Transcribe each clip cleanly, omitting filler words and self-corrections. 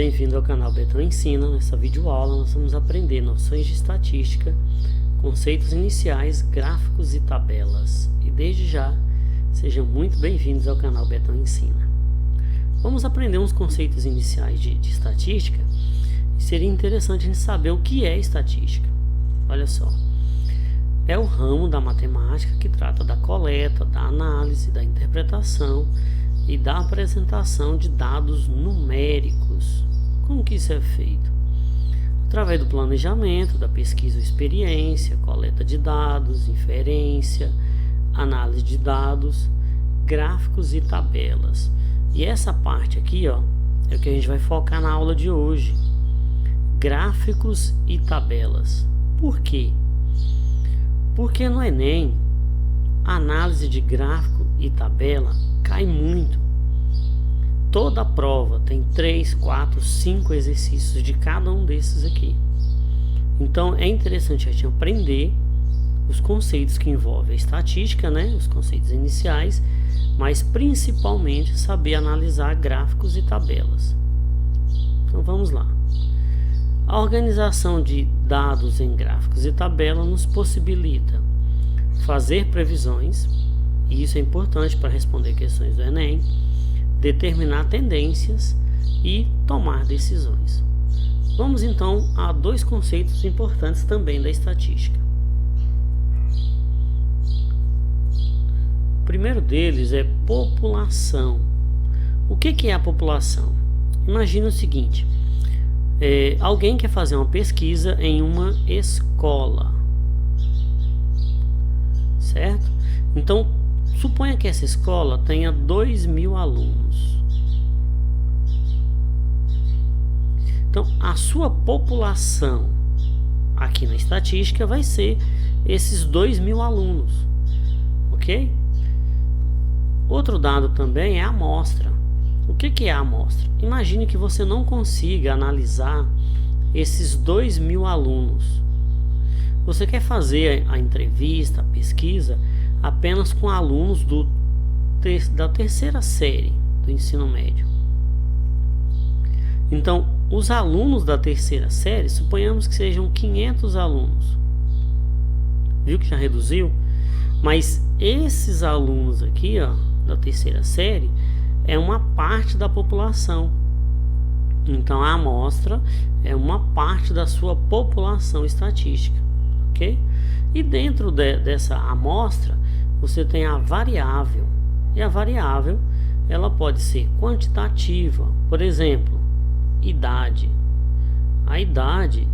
bem-vindo ao canal Betão Ensina. Nessa videoaula nós vamos aprender noções de estatística, conceitos iniciais, gráficos e tabelas. E desde já, sejam muito bem-vindos ao canal Betão Ensina. Vamos aprender uns conceitos iniciais de estatística e seria interessante a gente saber o que é estatística. Olha só, é o ramo da matemática que trata da coleta, da análise, da interpretação e da apresentação de dados numéricos. Como que isso é feito? Através do planejamento, da pesquisa ou experiência, coleta de dados, inferência, análise de dados, gráficos e tabelas. E essa parte aqui, ó, é o que a gente vai focar na aula de hoje. Gráficos e tabelas. Por quê? Porque no Enem, a análise de gráfico e tabela cai muito. Toda a prova tem 3, 4, 5 exercícios de cada um desses aqui. Então é interessante a gente aprender os conceitos que envolvem a estatística, né? Os conceitos iniciais, mas principalmente saber analisar gráficos e tabelas. Então vamos lá. A organização de dados em gráficos e tabelas nos possibilita fazer previsões, e isso é importante para responder questões do Enem, determinar tendências e tomar decisões. Vamos então a dois conceitos importantes também da estatística. O primeiro deles é população. O que é a população? Imagina o seguinte, alguém quer fazer uma pesquisa em uma escola, certo? Então, suponha que essa escola tenha 2.000 alunos. Então, a sua população aqui na estatística vai ser esses 2.000 alunos, ok? Outro dado também é a amostra. O que é a amostra? Imagine que você não consiga analisar esses 2.000 alunos. Você quer fazer a entrevista, a pesquisa, apenas com alunos da terceira série do ensino médio. Então, os alunos da terceira série, suponhamos que sejam 500 alunos. Viu que já reduziu? Mas esses alunos aqui, ó, da terceira série, é uma parte da população. Então, a amostra é uma parte da sua população estatística, ok? E dentro dessa amostra, você tem a variável, e a variável ela pode ser quantitativa, por exemplo, idade. A idade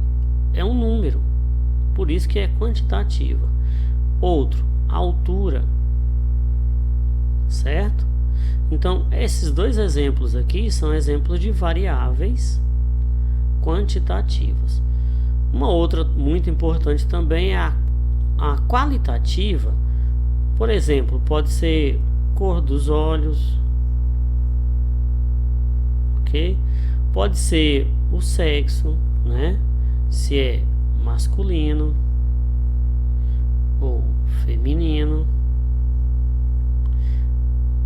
é um número, por isso que é quantitativa. Outro, altura, certo? Então, esses dois exemplos aqui são exemplos de variáveis quantitativas. Uma outra muito importante também é a qualitativa. Por exemplo, pode ser cor dos olhos, ok? Pode ser o sexo, né? Se é masculino ou feminino.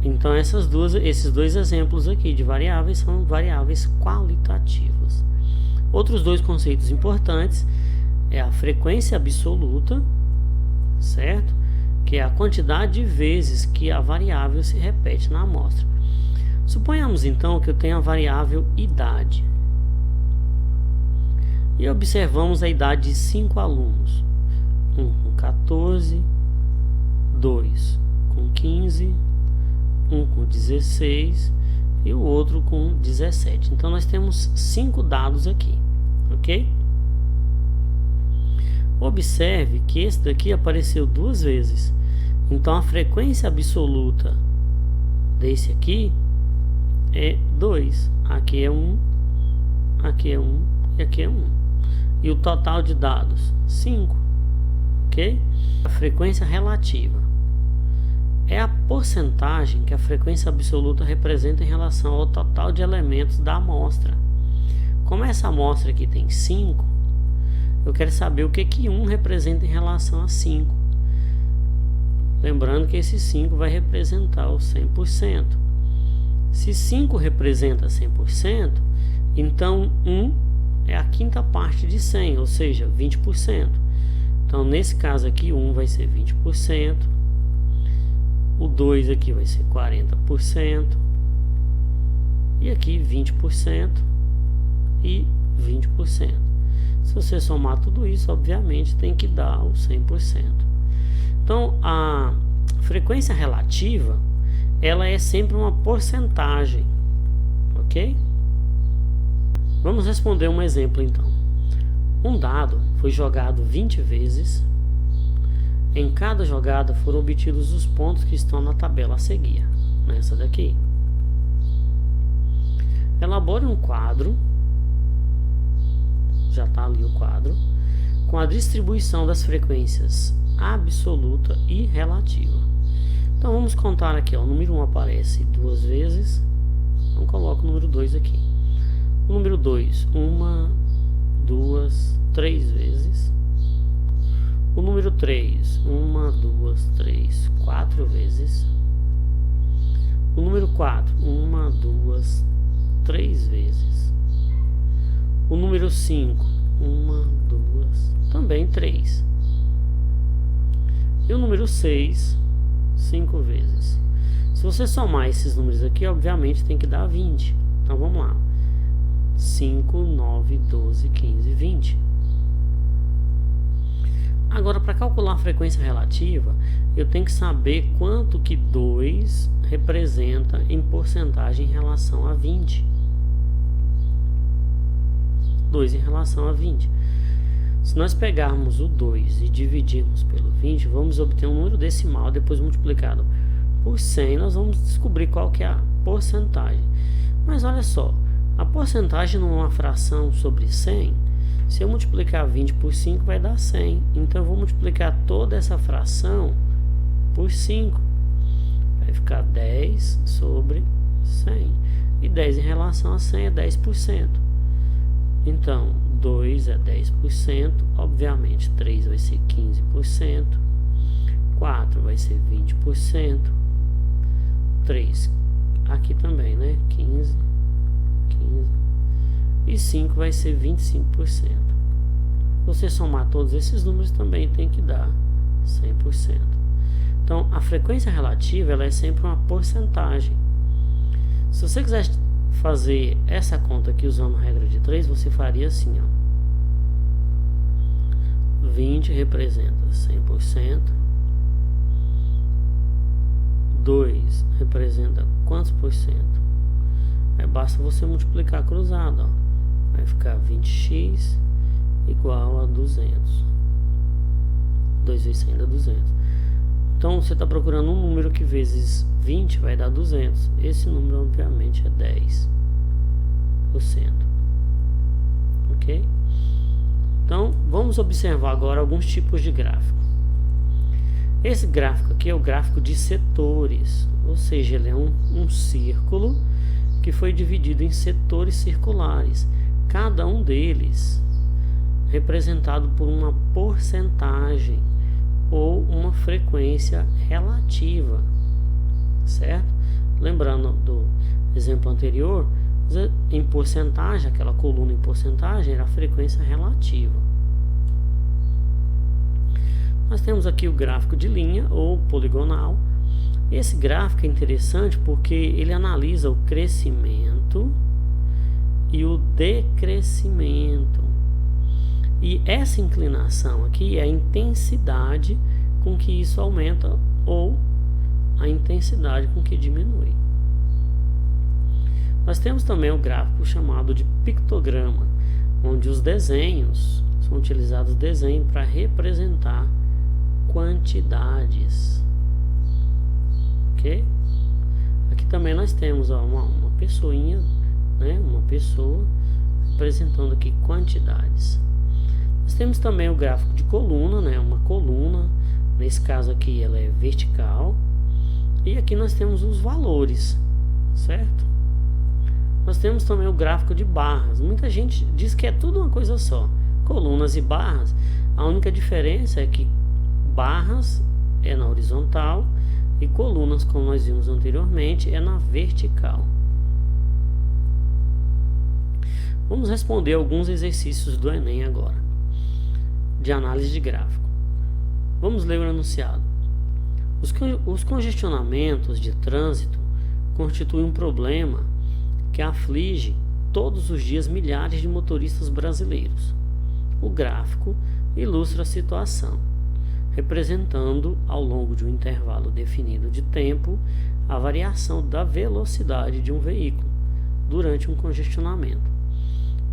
Então esses dois exemplos aqui de variáveis são variáveis qualitativas. Outros dois conceitos importantes é a frequência absoluta, certo? Que é a quantidade de vezes que a variável se repete na amostra. Suponhamos então que eu tenho a variável idade e observamos a idade de 5 alunos, um com 14, 2 com 15, um com 16 e o outro com 17. Então nós temos 5 dados aqui, ok? Observe que esse daqui apareceu 2 vezes. Então a frequência absoluta desse aqui é 2. Aqui é 1, aqui é 1 e aqui é 1. E o total de dados, 5. Ok? A frequência relativa é a porcentagem que a frequência absoluta representa em relação ao total de elementos da amostra. Como essa amostra aqui tem 5, eu quero saber o que 1 representa em relação a 5. Lembrando que esse 5 vai representar o 100%. Se 5 representa 100%, Então 1 é a quinta parte de 100, ou seja, 20%. Então nesse caso aqui 1 vai ser 20%, o 2 aqui vai ser 40%, e aqui 20% e 20%. Se você somar tudo isso, obviamente tem que dar o 100%. Então a frequência relativa, ela é sempre uma porcentagem, ok? Vamos responder um exemplo então. Um dado foi jogado 20 vezes. Em cada jogada foram obtidos os pontos que estão na tabela a seguir, nessa daqui. Elabore um quadro, já está ali o quadro, com a distribuição das frequências absoluta e relativa. Então vamos contar aqui, ó, o número 1 aparece 2 vezes, então coloco o número 2 aqui. O número 2, 1, 2, 3 vezes. O número 3, 1, 2, 3, 4 vezes. O número 4, 1, 2, 3 vezes. O número 5, 1, 2, também 3. E o número 6, 5 vezes. Se você somar esses números aqui, obviamente tem que dar 20. Então vamos lá. 5, 9, 12, 15, 20. Agora, para calcular a frequência relativa, eu tenho que saber quanto que 2 representa em porcentagem em relação a 20. 2 em relação a 20. Se nós pegarmos o 2 e dividirmos pelo 20, vamos obter um número decimal, depois multiplicado por 100, nós vamos descobrir qual que é a porcentagem. Mas olha só, a porcentagem numa fração sobre 100, se eu multiplicar 20 por 5 vai dar 100. Então eu vou multiplicar toda essa fração por 5. Vai ficar 10 sobre 100. E 10 em relação a 100 é 10%. Então 2 é 10%, obviamente 3 vai ser 15%, 4 vai ser 20%, 3 aqui também, né? 15, e 5 vai ser 25%. Você somar todos esses números também tem que dar 100%. Então a frequência relativa, ela é sempre uma porcentagem. Se você quiser fazer essa conta aqui usando a regra de 3, você faria assim, ó. 20 representa 100%, 2 representa quantos por cento? Aí basta você multiplicar cruzado, ó. Vai ficar 20x igual a 200. 2 vezes 100 dá 200. Então você está procurando um número que vezes 20 vai dar 200. Esse número obviamente é 10%. Ok? Então vamos observar agora alguns tipos de gráfico. Esse gráfico aqui é o gráfico de setores, ou seja, ele é um círculo que foi dividido em setores circulares, cada um deles representado por uma porcentagem ou uma frequência relativa, certo? Lembrando do exemplo anterior, em porcentagem, aquela coluna em porcentagem era a frequência relativa. Nós temos aqui o gráfico de linha ou poligonal. Esse gráfico é interessante porque ele analisa o crescimento e o decrescimento. E essa inclinação aqui é a intensidade com que isso aumenta ou a intensidade com que diminui. Nós temos também o gráfico chamado de pictograma, onde os desenhos são utilizados para representar quantidades. Ok? Aqui também nós temos ó, uma pessoinha, né? Uma pessoa representando aqui quantidades. Nós temos também o gráfico de coluna, né? Uma coluna, nesse caso aqui ela é vertical. E aqui nós temos os valores, certo? Nós temos também o gráfico de barras. Muita gente diz que é tudo uma coisa só. Colunas e barras, a única diferença é que barras é na horizontal e colunas, como nós vimos anteriormente, é na vertical. Vamos responder alguns exercícios do Enem agora, de análise de gráfico. Vamos ler o enunciado. Os congestionamentos de trânsito constituem um problema que aflige todos os dias milhares de motoristas brasileiros. O gráfico ilustra a situação, representando, ao longo de um intervalo definido de tempo, a variação da velocidade de um veículo durante um congestionamento.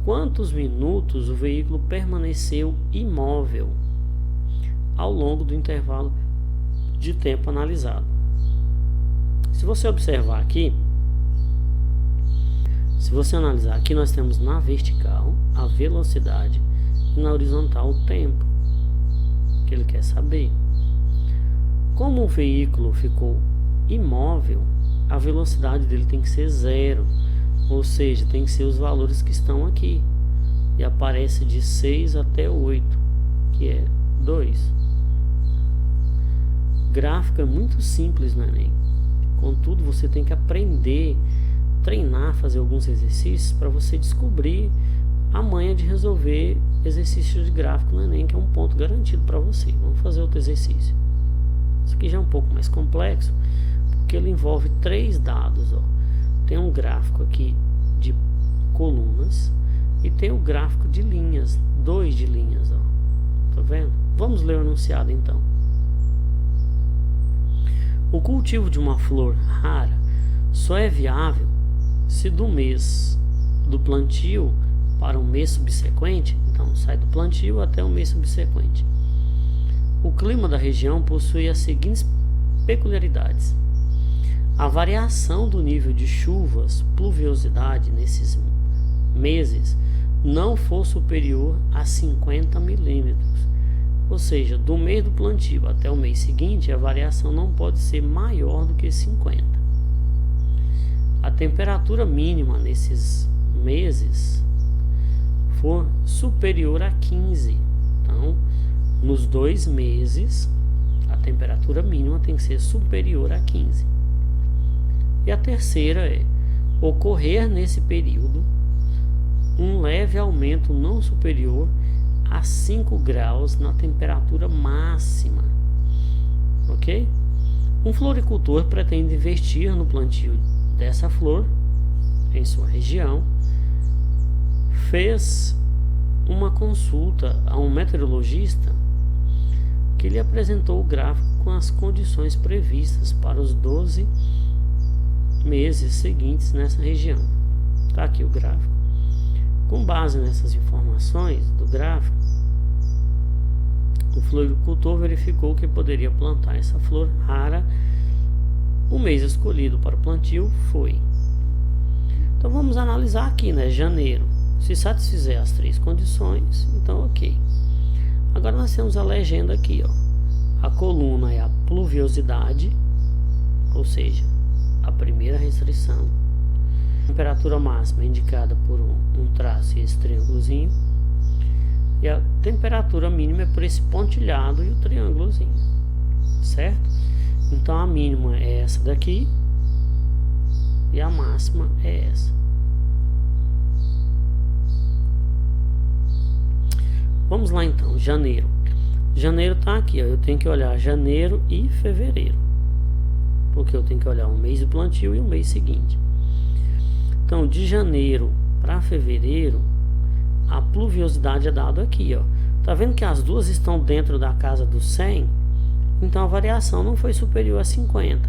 Quantos minutos o veículo permaneceu imóvel ao longo do intervalo de tempo analisado? Se você observar aqui, se você analisar aqui, nós temos na vertical a velocidade e na horizontal o tempo que ele quer saber. Como o veículo ficou imóvel, a velocidade dele tem que ser 0, ou seja, tem que ser os valores que estão aqui, e aparece de 6 até 8, que é 2. Gráfico é muito simples no Enem, contudo você tem que aprender, treinar, fazer alguns exercícios para você descobrir a manha de resolver exercícios de gráfico no Enem, que é um ponto garantido para você. Vamos fazer outro exercício. Isso aqui já é um pouco mais complexo, porque ele envolve 3 dados. Tem um gráfico aqui de colunas e tem o gráfico de linhas, 2 de linhas. Tá vendo? Vamos ler o enunciado então. O cultivo de uma flor rara só é viável se do mês do plantio para o mês subsequente, então sai do plantio até o mês subsequente. O clima da região possui as seguintes peculiaridades: a variação do nível de chuvas, pluviosidade nesses meses não for superior a 50 milímetros. Ou seja, do mês do plantio até o mês seguinte, a variação não pode ser maior do que 50. A temperatura mínima nesses meses for superior a 15. Então, nos 2 meses, a temperatura mínima tem que ser superior a 15. E a terceira é ocorrer nesse período um leve aumento não superior a 5 graus na temperatura máxima. Ok? Um floricultor pretende investir no plantio dessa flor em sua região. Fez uma consulta a um meteorologista que lhe apresentou o gráfico com as condições previstas para os 12 meses seguintes nessa região. Está aqui o gráfico. Com base nessas informações do gráfico, o floricultor verificou que poderia plantar essa flor rara. O mês escolhido para o plantio foi. Então vamos analisar aqui, né? Janeiro. Se satisfizer as 3 condições, então ok. Agora nós temos a legenda aqui, ó. A coluna é a pluviosidade, ou seja, a primeira restrição. A temperatura máxima é indicada por um traço e esse triângulozinho. E a temperatura mínima é por esse pontilhado e o triângulozinho, certo? Então a mínima é essa daqui e a máxima é essa. Vamos lá então, janeiro. Janeiro está aqui, ó. Eu tenho que olhar janeiro e fevereiro, porque eu tenho que olhar o mês do plantio e o mês seguinte. Então, de janeiro para fevereiro, a pluviosidade é dado aqui, ó. Tá vendo que as duas estão dentro da casa dos 100? Então a variação não foi superior a 50.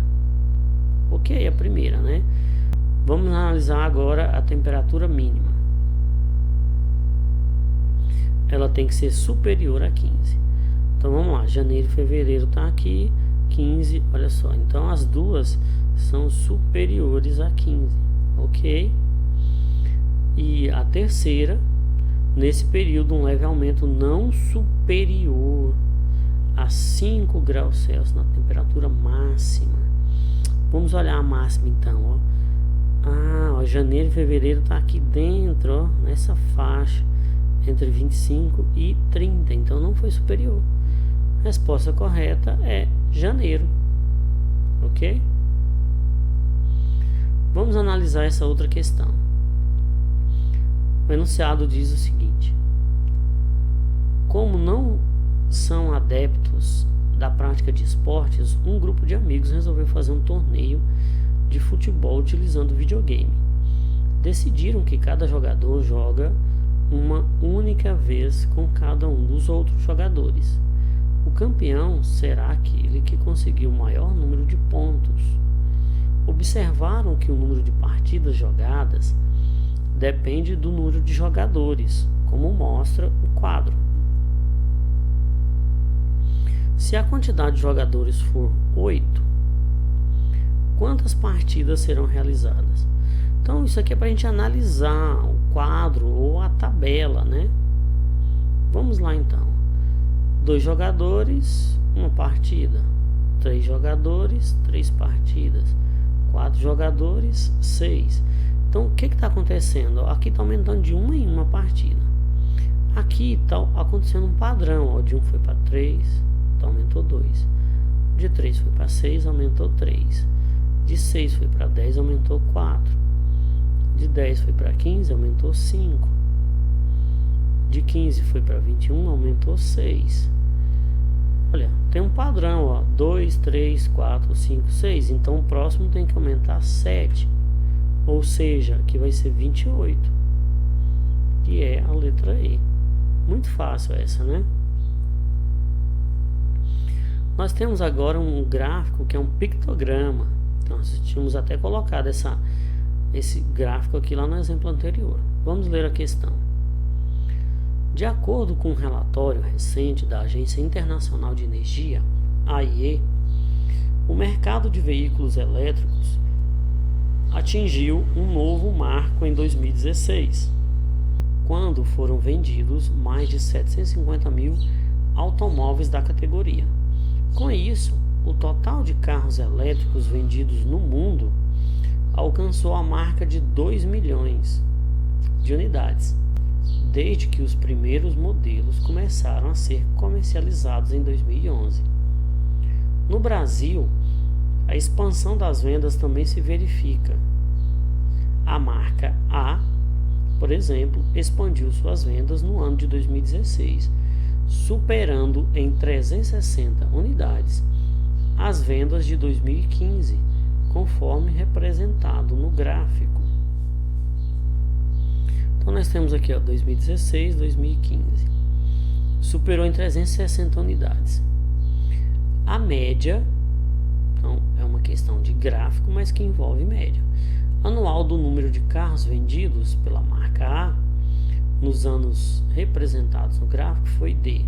Ok, a primeira, né? Vamos analisar agora a temperatura mínima. Ela tem que ser superior a 15. Então vamos lá, janeiro e fevereiro tá aqui, 15, olha só. Então as duas são superiores a 15, ok? E a terceira, nesse período, um leve aumento não superior a 5 graus Celsius na temperatura máxima. Vamos olhar a máxima então, ó. Ó, janeiro e fevereiro tá aqui dentro, ó, nessa faixa entre 25 e 30, então não foi superior. Resposta correta é janeiro, ok? Vamos analisar essa outra questão. O enunciado diz o seguinte: como não são adeptos da prática de esportes, um grupo de amigos resolveu fazer um torneio de futebol utilizando videogame. Decidiram que cada jogador joga uma única vez com cada um dos outros jogadores. O campeão será aquele que conseguiu o maior número de pontos. Observaram que o número de partidas jogadas depende do número de jogadores, como mostra o quadro. Se a quantidade de jogadores for 8, quantas partidas serão realizadas? Então isso aqui é para a gente analisar o quadro ou a tabela, né? Vamos lá então. 2 jogadores, 1 partida. 3 jogadores, 3 partidas. 4 jogadores, 6. Então o que está acontecendo? Aqui está aumentando de 1 em 1 partida. Aqui está acontecendo um padrão. Ó, de 1 foi para 3, então aumentou 2. De 3 foi para 6, aumentou 3. De 6 foi para 10, aumentou 4. De 10 foi para 15, aumentou 5. De 15 foi para 21, aumentou 6. Olha, tem um padrão, ó, 2, 3, 4, 5, 6. Então o próximo tem que aumentar 7. Ou seja, aqui vai ser 28. Que é a letra E. Muito fácil essa, né? Nós temos agora um gráfico que é um pictograma. Então, nós tínhamos até colocado esse gráfico aqui lá no exemplo anterior. Vamos ler a questão. De acordo com um relatório recente da Agência Internacional de Energia, AIE, o mercado de veículos elétricos atingiu um novo marco em 2016, quando foram vendidos mais de 750 mil automóveis da categoria. Com isso, o total de carros elétricos vendidos no mundo alcançou a marca de 2 milhões de unidades, desde que os primeiros modelos começaram a ser comercializados em 2011. No Brasil, a expansão das vendas também se verifica. A marca A, por exemplo, expandiu suas vendas no ano de 2016, superando em 360 unidades as vendas de 2015, conforme representado no gráfico. Então nós temos aqui, ó, 2016, 2015. Superou em 360 unidades. A média, então é uma questão de gráfico, mas que envolve média anual do número de carros vendidos pela marca A nos anos representados no gráfico foi D.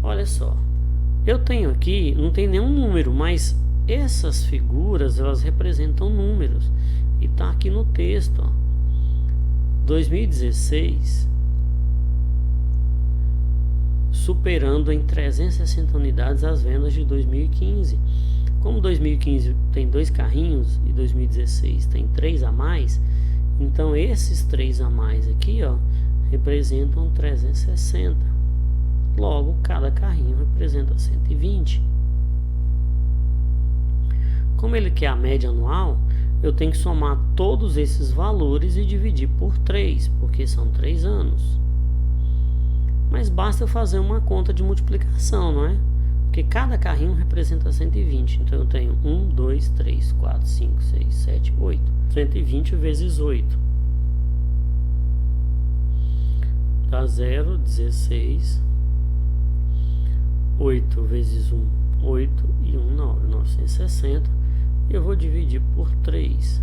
Olha só, eu tenho aqui, não tem nenhum número, mas essas figuras elas representam números e tá aqui no texto, ó. 2016 superando em 360 unidades as vendas de 2015. Como 2015 tem 2 carrinhos e 2016 tem 3 a mais, então esses 3 a mais aqui, ó, representam 360. Logo, cada carrinho representa 120. Como ele quer a média anual, eu tenho que somar todos esses valores e dividir por 3, porque são 3 anos. Mas basta eu fazer uma conta de multiplicação, não é? Porque cada carrinho representa 120. Então eu tenho 1, 2, 3, 4, 5, 6, 7, 8. 120 vezes 8. Dá 0, 16. 8 vezes 1, 8. E 1, 9, 960. E eu vou dividir por 3.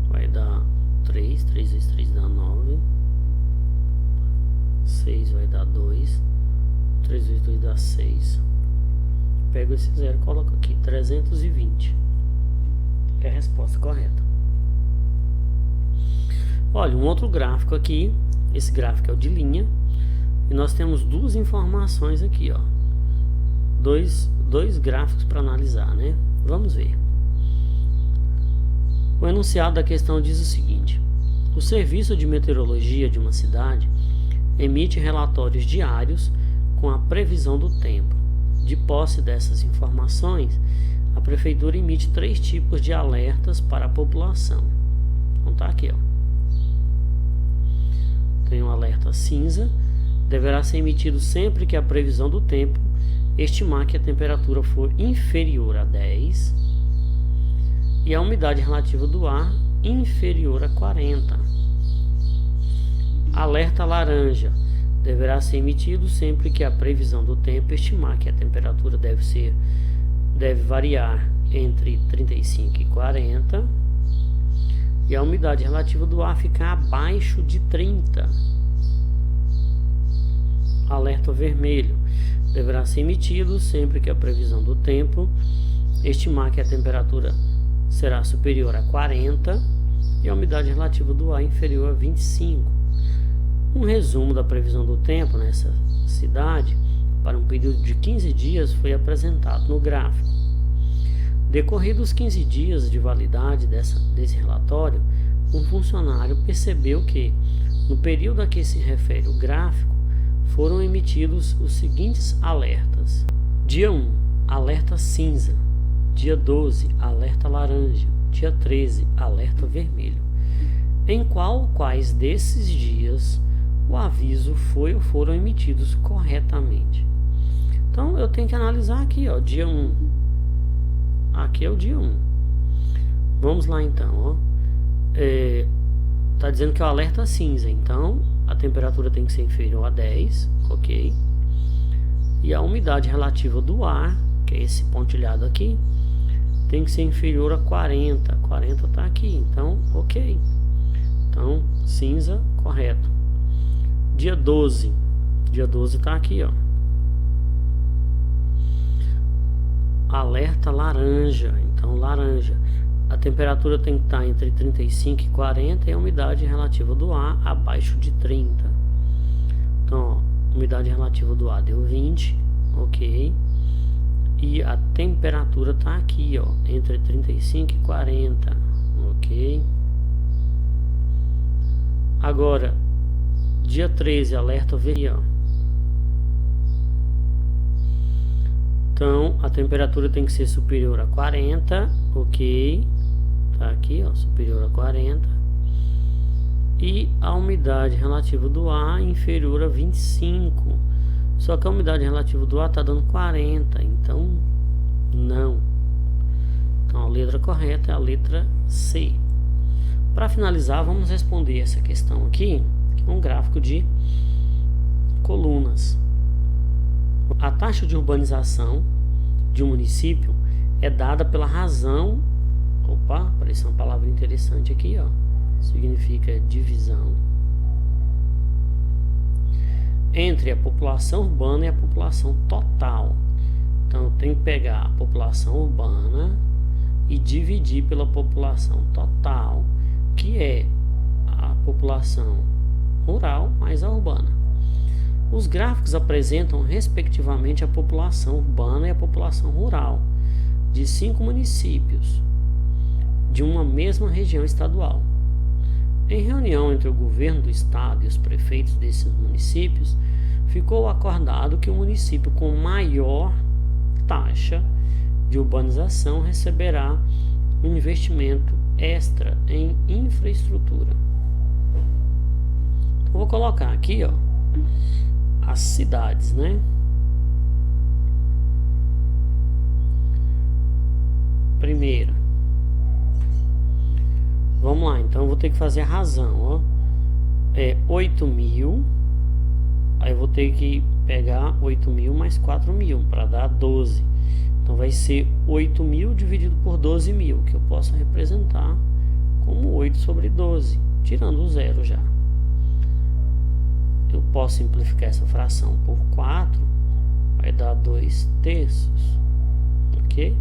Vai dar 3. 3 vezes 3 dá 9. 6 vai dar 2. 3 vezes 2 dá 6. Pego esse zero e coloco aqui. 320. É a resposta correta. Olha, um outro gráfico aqui. Esse gráfico é o de linha. E nós temos duas informações aqui, ó. Dois gráficos para analisar, né? Vamos ver. O enunciado da questão diz o seguinte: o serviço de meteorologia de uma cidade emite relatórios diários com a previsão do tempo. De posse dessas informações, a prefeitura emite 3 tipos de alertas para a população. Então tá aqui, ó. tem um alerta cinza, deverá ser emitido sempre que a previsão do tempo estimar que a temperatura for inferior a 10 e a umidade relativa do ar inferior a 40. Alerta laranja deverá ser emitido sempre que a previsão do tempo estimar que a temperatura deve variar entre 35 e 40 e a umidade relativa do ar ficar abaixo de 30. Alerta vermelho deverá ser emitido sempre que a previsão do tempo estimar que a temperatura será superior a 40 e a umidade relativa do ar inferior a 25. Um resumo da previsão do tempo nessa cidade para um período de 15 dias foi apresentado no gráfico. Decorridos os 15 dias de validade desse relatório, um funcionário percebeu que, no período a que se refere o gráfico, foram emitidos os seguintes alertas. Dia 1, alerta cinza. Dia 12, alerta laranja. Dia 13, alerta vermelho. Em quais desses dias o aviso foi ou foram emitidos corretamente? Então, eu tenho que analisar aqui, ó, dia 1. Aqui é o dia 1. Vamos lá, então, ó. Tá dizendo que é o alerta cinza, então a temperatura tem que ser inferior a 10, ok? E a umidade relativa do ar, que é esse pontilhado aqui, tem que ser inferior a 40. 40 tá aqui, então ok. Então, cinza, correto. Dia 12. Dia 12 tá aqui, ó. Alerta laranja. Então, laranja. A temperatura tem que estar entre 35 e 40 e a umidade relativa do ar abaixo de 30. Então, ó, umidade relativa do ar deu 20, ok. E a temperatura está aqui, ó, entre 35 e 40, ok. Agora, dia 13, alerta vermelho, ó. Então, a temperatura tem que ser superior a 40, ok. Tá aqui, ó, superior a 40. E a umidade relativa do ar inferior a 25. Só que a umidade relativa do ar está dando 40, então não. Então a letra correta é a letra C. Para finalizar, vamos responder essa questão aqui, que é um gráfico de colunas. A taxa de urbanização de um município é dada pela razão. Opa, apareceu uma palavra interessante aqui, ó. Significa divisão entre a população urbana e a população total. Então eu tenho que pegar a população urbana e dividir pela população total, que é a população rural mais a urbana. Os gráficos apresentam respectivamente a população urbana e a população rural de 5 municípios de uma mesma região estadual. Em reunião entre o governo do estado e os prefeitos desses municípios, ficou acordado que o município com maior taxa de urbanização receberá um investimento extra em infraestrutura. Então, vou colocar aqui, ó, as cidades, né? Primeira. Vamos lá, então eu vou ter que fazer a razão, ó. 8.000. Aí eu vou ter que pegar 8.000 mais 4.000 para dar 12. Então vai ser 8.000 dividido por 12.000, que eu posso representar como 8 sobre 12, tirando o zero já. Eu posso simplificar essa fração por 4, vai dar 2/3, ok?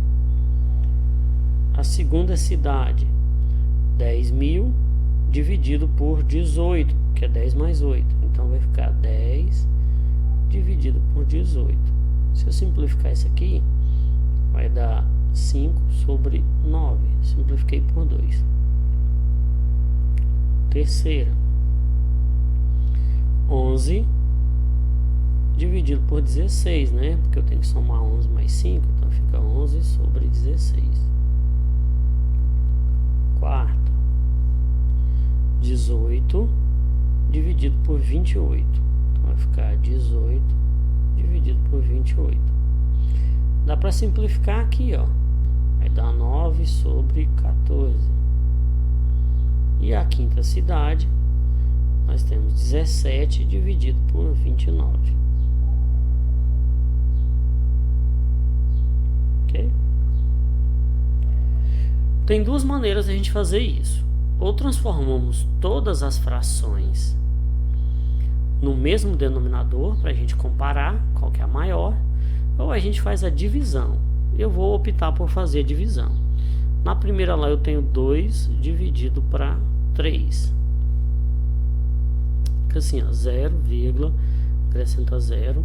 A segunda cidade, 10.000 dividido por 18, que é 10 mais 8. Então vai ficar 10 dividido por 18. Se eu simplificar isso aqui, vai dar 5 sobre 9. Simplifiquei por 2. Terceira, 11 dividido por 16, né? Porque eu tenho que somar 11 mais 5, então fica 11 sobre 16. Quarta, 18 dividido por 28. Então vai ficar 18 dividido por 28. Dá para simplificar aqui, ó. Vai dar 9 sobre 14. E a quinta cidade, nós temos 17 dividido por 29. Ok? Tem duas maneiras de a gente fazer isso. Ou transformamos todas as frações no mesmo denominador para a gente comparar qual que é a maior, ou a gente faz a divisão. Eu vou optar por fazer a divisão. Na primeira lá eu tenho 2 dividido para 3. Fica assim, ó, 0, acrescenta 0.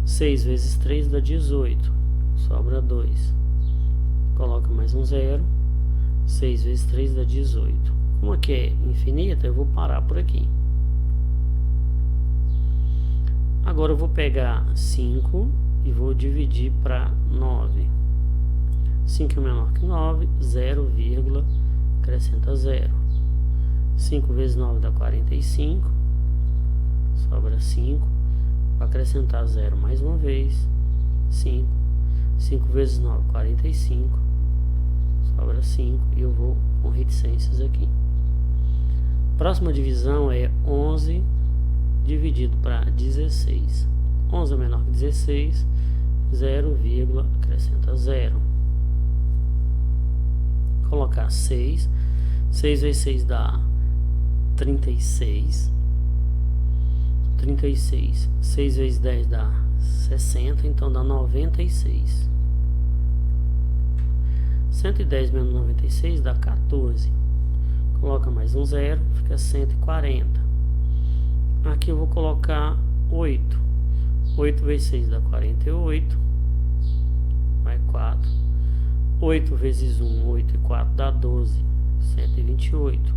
6 vezes 3 dá 18. Sobra 2. Coloca mais um 0. 6 vezes 3 dá 18. Como aqui é infinita, eu vou parar por aqui. Agora eu vou pegar 5 e vou dividir para 9. 5 é menor que 9, 0, acrescenta 0. 5 vezes 9 dá 45. Sobra 5. Vou acrescentar 0 mais uma vez. 5. 5 vezes 9, 45. Sobra 5. E eu vou com reticências aqui. Próxima divisão é 11 dividido para 16. 11 é menor que 16. 0, acrescenta 0. Colocar 6. 6 vezes 6 dá 36. 36. 6 vezes 10 dá 60, então dá 96. 110 menos 96 dá 14. Coloca mais um 0, fica 140. Aqui eu vou colocar 8. 8 vezes 6 dá 48. Vai 4. 8 vezes 1, 8 e 4 dá 12. 128.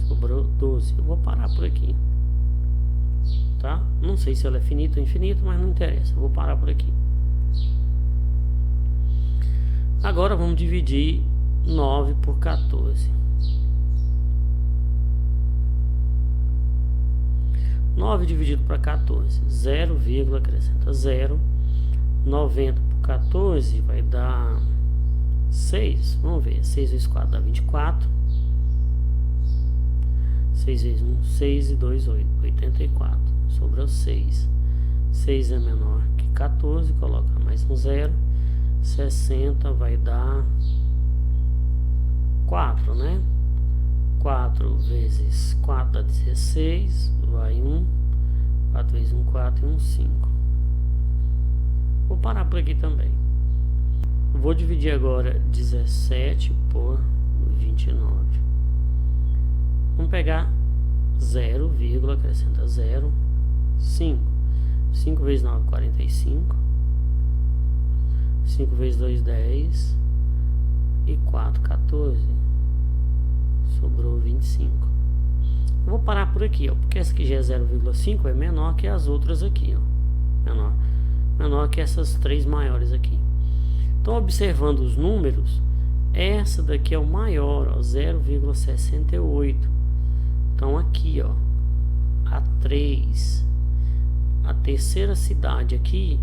Sobrou 12. Eu vou parar por aqui. Tá? Não sei se ela é finita ou infinita, mas não interessa. Eu vou parar por aqui. Agora vamos dividir 9 por 14. 9 dividido para 14. 0, acrescenta 0. 90 por 14 vai dar 6. Vamos ver. 6 vezes 4 dá 24. 6 vezes 1, 6 e 2, 8. 84. Sobrou 6. 6 é menor que 14. Coloca mais um 0. 60 vai dar 4, né? 4 vezes 4 dá 16. Vai 1. 4 vezes 1, 4 e 1, 5. Vou parar por aqui também. Vou dividir agora 17 por 29. Vamos pegar 0, acrescenta 0. 5. 5 vezes 9, 45. 5 vezes 2, 10. E 4, 14. Sobrou 25. Eu vou parar por aqui, ó, porque essa aqui já é 0,5, é menor que as outras aqui, ó. Menor que essas três maiores aqui. Então, observando os números, essa daqui é o maior, ó, 0,68. Então, aqui, ó, a 3, a terceira cidade aqui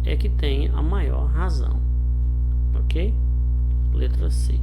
é que tem a maior razão, ok? Letra C.